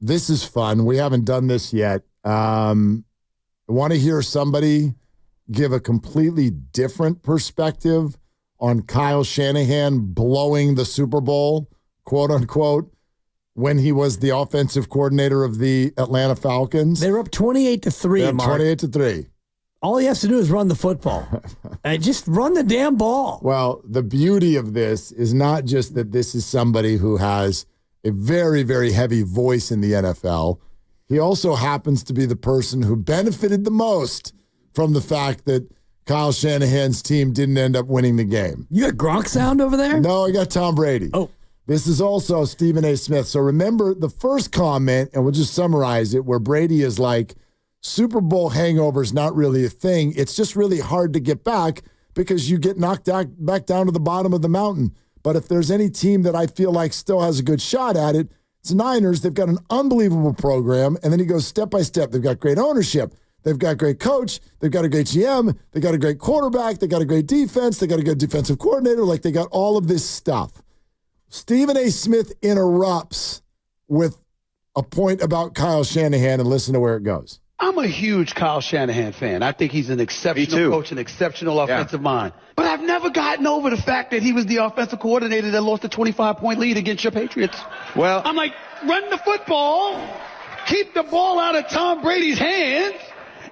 This is fun. We haven't done this yet. I want to hear somebody give a completely different perspective on Kyle Shanahan blowing the Super Bowl, quote unquote, when he was the offensive coordinator of the Atlanta Falcons. They were up 28-3, Mark. 28-3. All he has to do is run the football. Just run the damn ball. Well, the beauty of this is not just that this is somebody who has a very, very heavy voice in the NFL. He also happens to be the person who benefited the most from the fact that Kyle Shanahan's team didn't end up winning the game. You got Gronk sound over there? No, I got Tom Brady. Oh. This is also Stephen A. Smith. So remember the first comment, and we'll just summarize it, where Brady is like, Super Bowl hangover is not really a thing. It's just really hard to get back because you get knocked back down to the bottom of the mountain. But if there's any team that I feel like still has a good shot at it, it's Niners. They've got an unbelievable program. And then he goes step by step. They've got great ownership. They've got great coach. They've got a great GM. They got a great quarterback. They got a great defense. They got a good defensive coordinator. Like, they got all of this stuff. Stephen A. Smith interrupts with a point about Kyle Shanahan, and listen to where it goes. I'm a huge Kyle Shanahan fan. I think he's an exceptional coach, an exceptional offensive mind. But I've never gotten over the fact that he was the offensive coordinator that lost a 25-point lead against your Patriots. Well, I'm like, run the football, keep the ball out of Tom Brady's hands,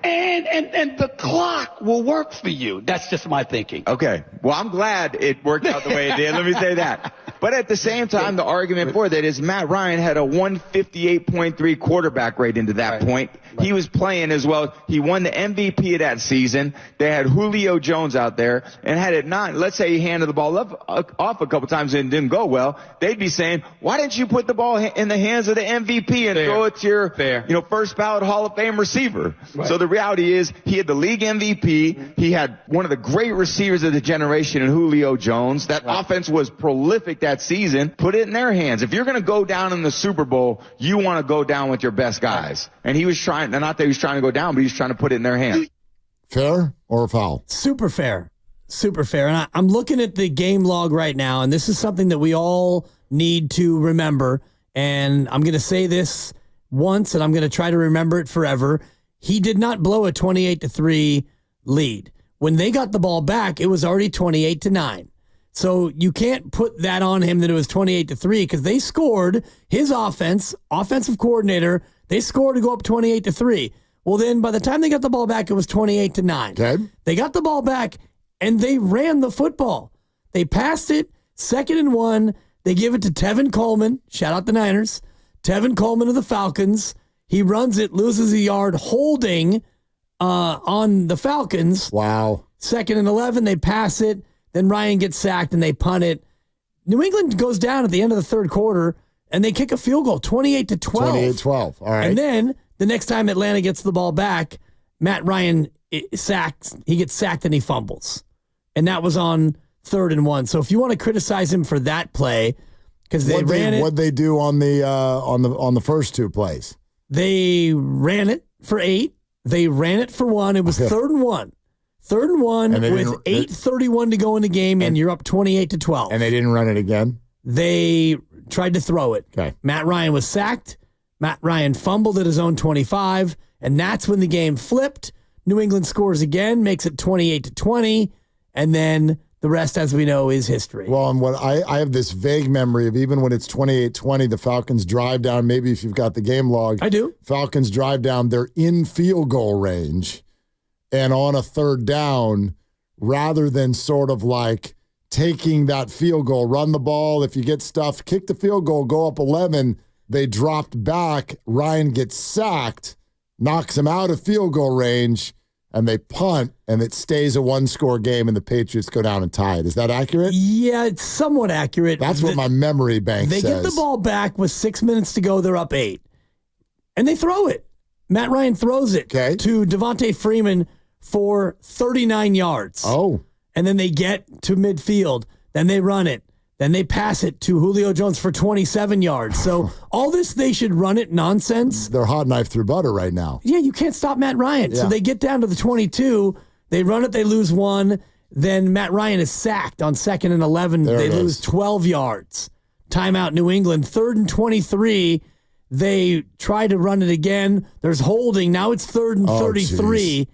and the clock will work for you. That's just my thinking. Okay. Well, I'm glad it worked out the way it did. Let me say that. But at the same time, the argument for that is Matt Ryan had a 158.3 quarterback rate into that point. He was playing as well. He won the MVP of that season. They had Julio Jones out there. And had it not, let's say he handed the ball off a couple times and it didn't go well, they'd be saying, why didn't you put the ball in the hands of the MVP and throw it to your first ballot Hall of Fame receiver? Right. So the reality is he had the league MVP. He had one of the great receivers of the generation in Julio Jones. That offense was prolific that season. Put it in their hands. If you're going to go down in the Super Bowl, you want to go down with your best guys. And he was trying, not that he was trying to go down, but he was trying to put it in their hands. Fair or foul? Super fair. Super fair. And I'm looking at the game log right now, and this is something that we all need to remember. And I'm going to say this once, and I'm going to try to remember it forever. He did not blow a 28-3 lead. When they got the ball back, it was already 28-9. So you can't put that on him that it was 28-3 because they scored. His offensive coordinator, they scored to go up 28-3. Well, then by the time they got the ball back, it was 28-9. Okay. They got the ball back and they ran the football. They passed it, 2nd and 1. They give it to Tevin Coleman. Shout out the Niners. Tevin Coleman of the Falcons. He runs it, loses a yard, holding on the Falcons. Wow. 2nd and 11, they pass it. Then Ryan gets sacked and they punt it. New England goes down at the end of the third quarter and they kick a field goal, 28-12. 28-12. All right. And then the next time Atlanta gets the ball back, Matt Ryan sacks. He gets sacked and he fumbles. And that was on 3rd and 1. So if you want to criticize him for that play, because they ran it. What'd they do on the first two plays? They ran it for 8. They ran it for 1. It was 3rd and 1. 3rd and 1 with 8:31 to go in the game, and you're up 28-12. And they didn't run it again? They tried to throw it. Okay. Matt Ryan was sacked. Matt Ryan fumbled at his own 25, and that's when the game flipped. New England scores again, makes it 28-20, and then the rest, as we know, is history. Well, and what I have this vague memory of even when it's 28-20, the Falcons drive down, maybe if you've got the game log. I do. Falcons drive down, they're in field goal range. And on a 3rd down, rather than sort of like taking that field goal, run the ball, if you get stuffed, kick the field goal, go up 11, they dropped back, Ryan gets sacked, knocks him out of field goal range, and they punt, and it stays a 1-score game, and the Patriots go down and tie it. Is that accurate? Yeah, it's somewhat accurate. That's what my memory bank says. They get the ball back with 6 minutes to go, they're up 8. And they throw it. Matt Ryan throws it to Devontae Freeman for 39 yards. Oh. And then they get to midfield. Then they run it. Then they pass it to Julio Jones for 27 yards. So all this, they should run it nonsense. They're hot knife through butter right now. Yeah, you can't stop Matt Ryan. Yeah. So they get down to the 22. They run it. They lose 1. Then Matt Ryan is sacked on 2nd and 11. They lose 12 yards. Timeout New England. 3rd and 23. They try to run it again. There's holding. Now it's 3rd and 33. Geez.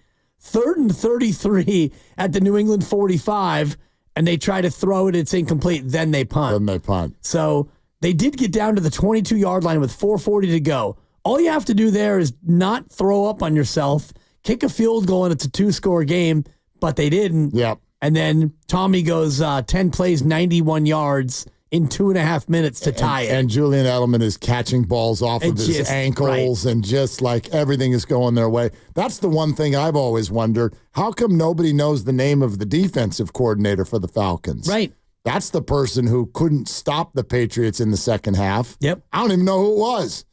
3rd and 33 at the New England 45, and they try to throw it. It's incomplete. Then they punt. So they did get down to the 22-yard line with 4:40 to go. All you have to do there is not throw up on yourself, kick a field goal, and it's a 2-score game, but they didn't. Yep. And then Tommy goes 10 plays, 91 yards in 2.5 minutes to tie it. And Julian Edelman is catching balls off of his ankles, and just like everything is going their way. That's the one thing I've always wondered. How come nobody knows the name of the defensive coordinator for the Falcons? Right. That's the person who couldn't stop the Patriots in the second half. Yep. I don't even know who it was.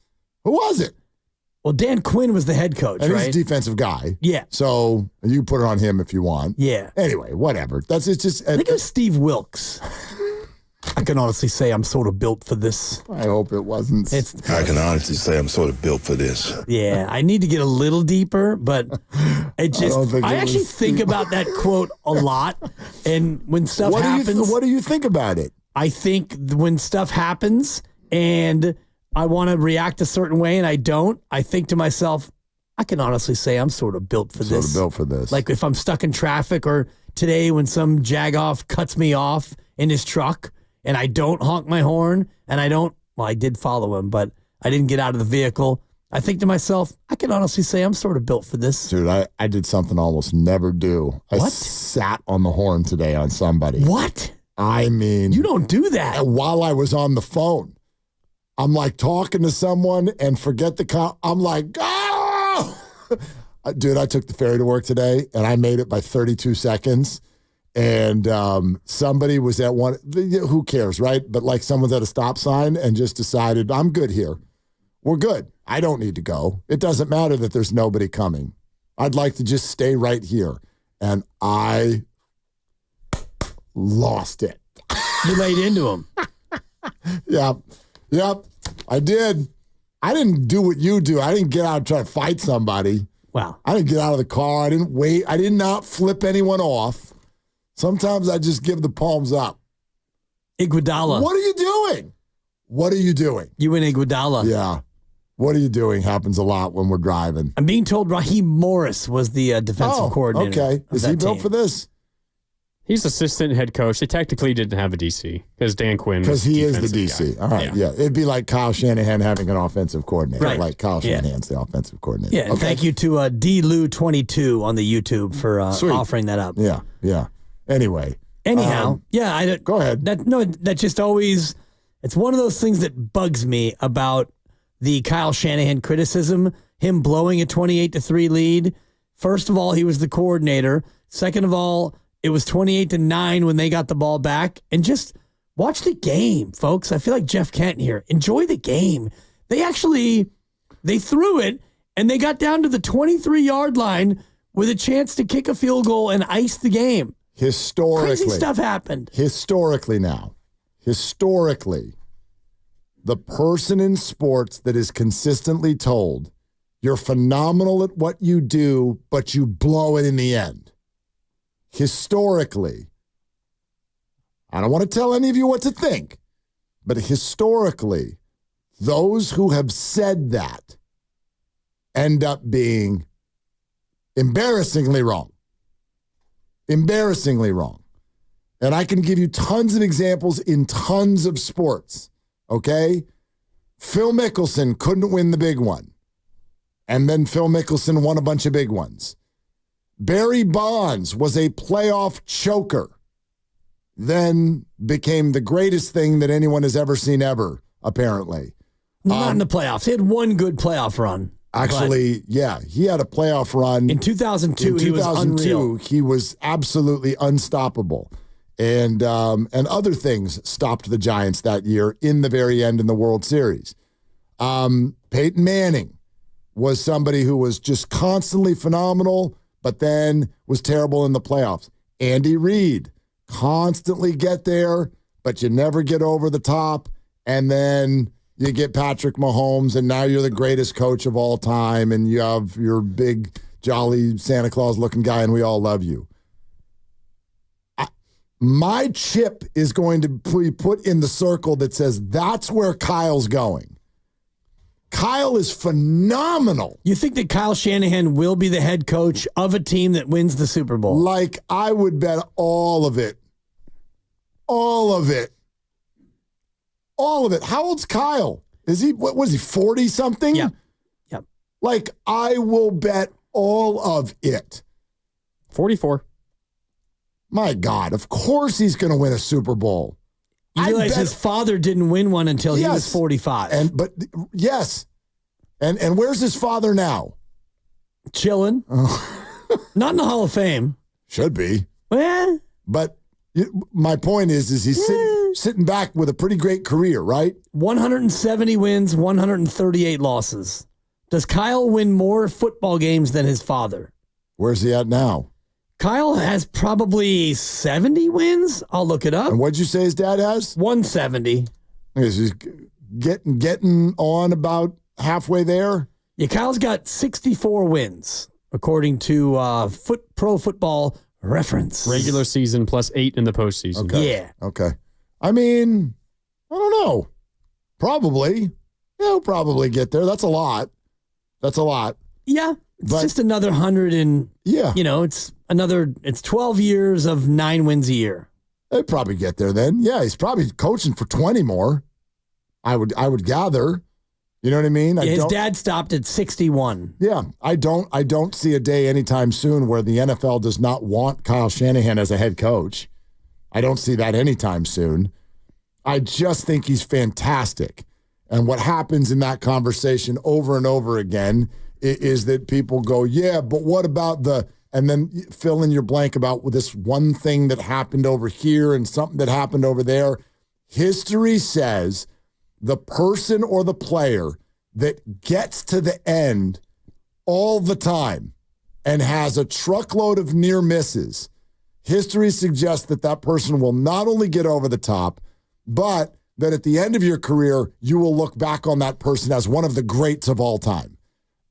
Who was it? Well, Dan Quinn was the head coach, and right? He's a defensive guy. Yeah. So you put it on him if you want. Yeah. Anyway, whatever. I think it was Steve Wilkes. I can honestly say I'm sort of built for this. I hope it wasn't. I can honestly say I'm sort of built for this. Yeah, I need to get a little deeper, but I actually think about that quote a lot. And when stuff happens. What do you think about it? I think when stuff happens and I want to react a certain way and I don't, I think to myself, I can honestly say I'm sort of built for this. Sort of built for this. Like if I'm stuck in traffic, or today when some jagoff cuts me off in his truck and I don't honk my horn and I did follow him, but I didn't get out of the vehicle. I think to myself, I can honestly say I'm sort of built for this. Dude, I did something I almost never do. I sat on the horn today on somebody. What? I mean. You don't do that. While I was on the phone. I'm like talking to someone and forget the call. I'm like, oh! Dude, I took the ferry to work today and I made it by 32 seconds. And somebody was at one, who cares, right? But like someone's at a stop sign and just decided, I'm good here. We're good. I don't need to go. It doesn't matter that there's nobody coming. I'd like to just stay right here. And I lost it. You laid into him. Yep, I did. I didn't do what you do. I didn't get out and try to fight somebody. Wow. I didn't get out of the car. I didn't wait. I did not flip anyone off. Sometimes I just give the palms up. Iguodala. What are you doing? What are you doing? You and Iguodala. Yeah. What are you doing happens a lot when we're driving. I'm being told Raheem Morris was the defensive coordinator. Okay. Is he built for this? He's assistant head coach. They technically didn't have a DC because Dan Quinn. Because he is the DC. Guy. All right, yeah. It'd be like Kyle Shanahan having an offensive coordinator. Right. Like Kyle Shanahan's the offensive coordinator. Yeah, and thank you to DLou22 on the YouTube for offering that up. Yeah. Anyway. Anyhow, go ahead. That just always, it's one of those things that bugs me about the Kyle Shanahan criticism, him blowing a 28-3 lead. First of all, he was the coordinator. Second of all, it was 28-9 when they got the ball back. And just watch the game, folks. I feel like Jeff Kent here. Enjoy the game. They threw it, and they got down to the 23-yard line with a chance to kick a field goal and ice the game. Historically. Crazy stuff happened. Historically, the person in sports that is consistently told, you're phenomenal at what you do, but you blow it in the end. Historically, I don't want to tell any of you what to think, but historically, those who have said that end up being embarrassingly wrong. Embarrassingly wrong. And I can give you tons of examples in tons of sports, okay? Phil Mickelson couldn't win the big one. And then Phil Mickelson won a bunch of big ones. Barry Bonds was a playoff choker, then became the greatest thing that anyone has ever seen ever, apparently. Not in the playoffs. He had one good playoff run. Actually, yeah, he had a playoff run. In 2002, he was unreal. He was absolutely unstoppable. And other things stopped the Giants that year in the very end in the World Series. Peyton Manning was somebody who was just constantly phenomenal, but then was terrible in the playoffs. Andy Reid, constantly get there, but you never get over the top. And then you get Patrick Mahomes, and now you're the greatest coach of all time, and you have your big, jolly Santa Claus-looking guy, and we all love you. My chip is going to be put in the circle that says that's where Kyle's going. Kyle is phenomenal. You think that Kyle Shanahan will be the head coach of a team that wins the Super Bowl? Like, I would bet all of it. All of it. All of it. How old's Kyle? Is he, what was he, 40-something? Yeah. Yep. Like, I will bet all of it. 44. My God, of course he's going to win a Super Bowl. You realize his father didn't win one until he was 45. But yes. And where's his father now? Chilling. Not in the Hall of Fame. Should be. Well, but my point is he's sitting back with a pretty great career, right? 170 wins, 138 losses. Does Kyle win more football games than his father? Where's he at now? Kyle has probably 70 wins. I'll look it up. And what'd you say his dad has? 170. He's getting on about halfway there. Yeah, Kyle's got 64 wins, according to Pro Football Reference. Regular season plus 8 in the postseason. Okay. Yeah. Okay. I mean, I don't know. Probably. Yeah, he'll probably get there. That's a lot. Yeah. It's just another 100 and, it's 12 years of 9 wins a year. They'd probably get there then. Yeah, he's probably coaching for 20 more. I would gather. You know what I mean? Yeah, his dad stopped at 61. Yeah, I don't see a day anytime soon where the NFL does not want Kyle Shanahan as a head coach. I don't see that anytime soon. I just think he's fantastic. And what happens in that conversation over and over again is that people go, yeah, but what about and then fill in your blank about this one thing that happened over here and something that happened over there. History says the person or the player that gets to the end all the time and has a truckload of near misses, history suggests that person will not only get over the top, but that at the end of your career, you will look back on that person as one of the greats of all time.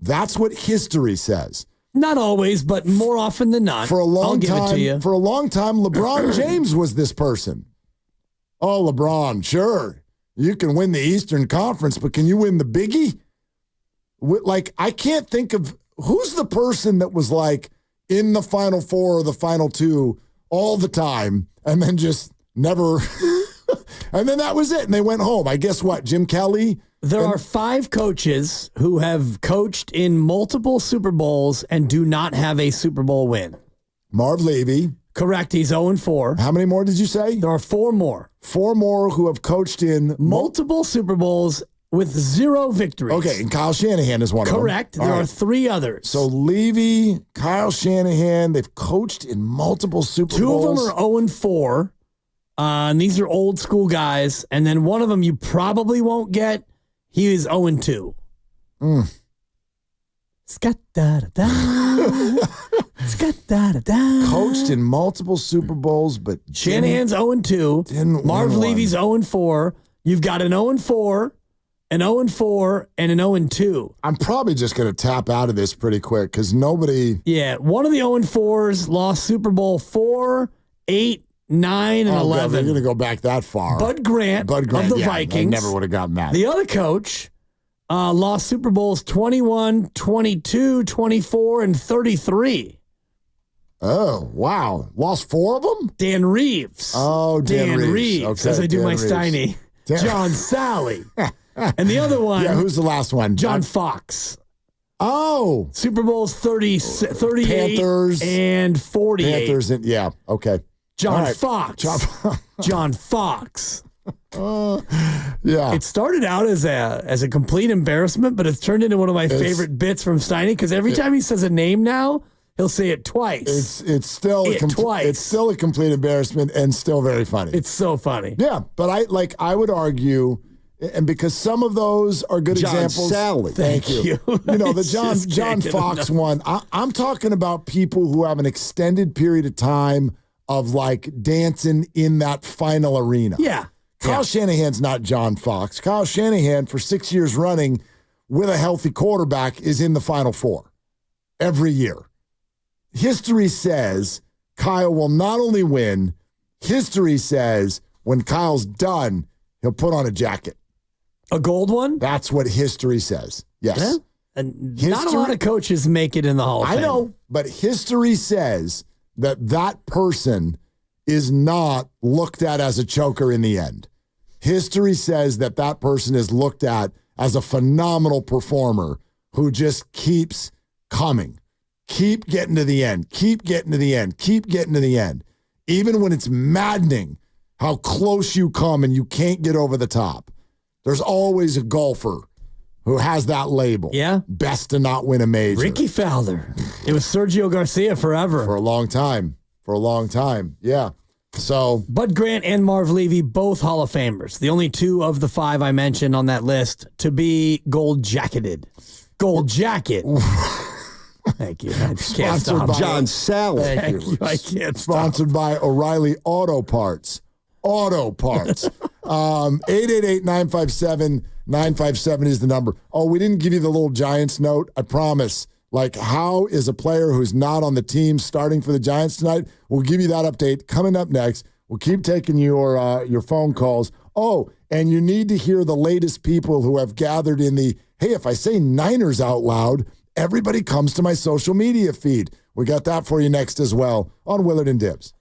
That's what history says. Not always, but more often than not. I'll give it to you. For a long time, LeBron James was this person. Oh, LeBron, sure. You can win the Eastern Conference, but can you win the Biggie? Like, I can't think of who's the person that was like in the Final Four or the Final Two all the time and then just never, and then that was it. And they went home. I guess what, Jim Kelly? There are 5 coaches who have coached in multiple Super Bowls and do not have a Super Bowl win. Marv Levy. Correct. He's 0-4. How many more did you say? There are 4 more. 4 more who have coached in multiple Super Bowls with 0 victories. Okay, and Kyle Shanahan is one of them. Correct. There are 3 others. So Levy, Kyle Shanahan, they've coached in multiple Super Bowls. 2 of them are 0-4. And these are old school guys. And then one of them you probably won't get. He is 0-2. Coached in multiple Super Bowls, but Shanahan's 0-2. Marv Levy's 0-4. You've got an 0-4, an 0-4, and an 0-2. I'm probably just going to tap out of this pretty quick because nobody. Yeah, one of the 0-4s lost Super Bowl 4, 8, 9, and 11. God, they're going to go back that far. Bud Grant of the Vikings. I never would have gotten that. The other coach lost Super Bowls 21, 22, 24, and 33. Oh, wow. Lost 4 of them? Dan Reeves. Oh, Dan Reeves. Okay, as I do Dan my Reeves. Steiny. John Sally. And the other one. Yeah, who's the last one? John Fox. Oh. Super Bowls 38 Panthers, and 48. Panthers, yeah, okay. John Fox. John Fox. Yeah. It started out as a complete embarrassment, but it's turned into one of my favorite bits from Steiny because every time he says a name now, he'll say it twice. It's still twice. It's still a complete embarrassment and still very funny. It's so funny. Yeah, but I would argue, and because some of those are good examples. Sally. Thank you. You know, the John Fox one. I'm talking about people who have an extended period of time of like dancing in that final arena. Yeah. Kyle Shanahan's not John Fox. Kyle Shanahan, for 6 years running with a healthy quarterback, is in the Final Four every year. History says Kyle will not only win, history says when Kyle's done, he'll put on a jacket. A gold one? That's what history says. Yes. Yeah. And not a lot of coaches make it in the Hall of Fame. I know, but history says that person is not looked at as a choker in the end. History says that person is looked at as a phenomenal performer who just keeps coming. Keep getting to the end. Keep getting to the end. Keep getting to the end. Even when it's maddening how close you come and you can't get over the top. There's always a golfer who has that label. Yeah. Best to not win a major. Ricky Fowler. It was Sergio Garcia forever. For a long time. Yeah. So Bud Grant and Marv Levy, both Hall of Famers. The only 2 of the 5 I mentioned on that list to be gold jacketed. Gold jacket. Thank you. I just can't stop. John Sally. Thank you. I can't stop. Sponsored by O'Reilly Auto Parts. 888-957-957 is the number. Oh, we didn't give you the little Giants note. I promise. Like, how is a player who's not on the team starting for the Giants tonight? We'll give you that update coming up next. We'll keep taking your phone calls. Oh, and you need to hear the latest people who have gathered in the, hey, if I say Niners out loud, everybody comes to my social media feed. We got that for you next as well on Willard and Dibs.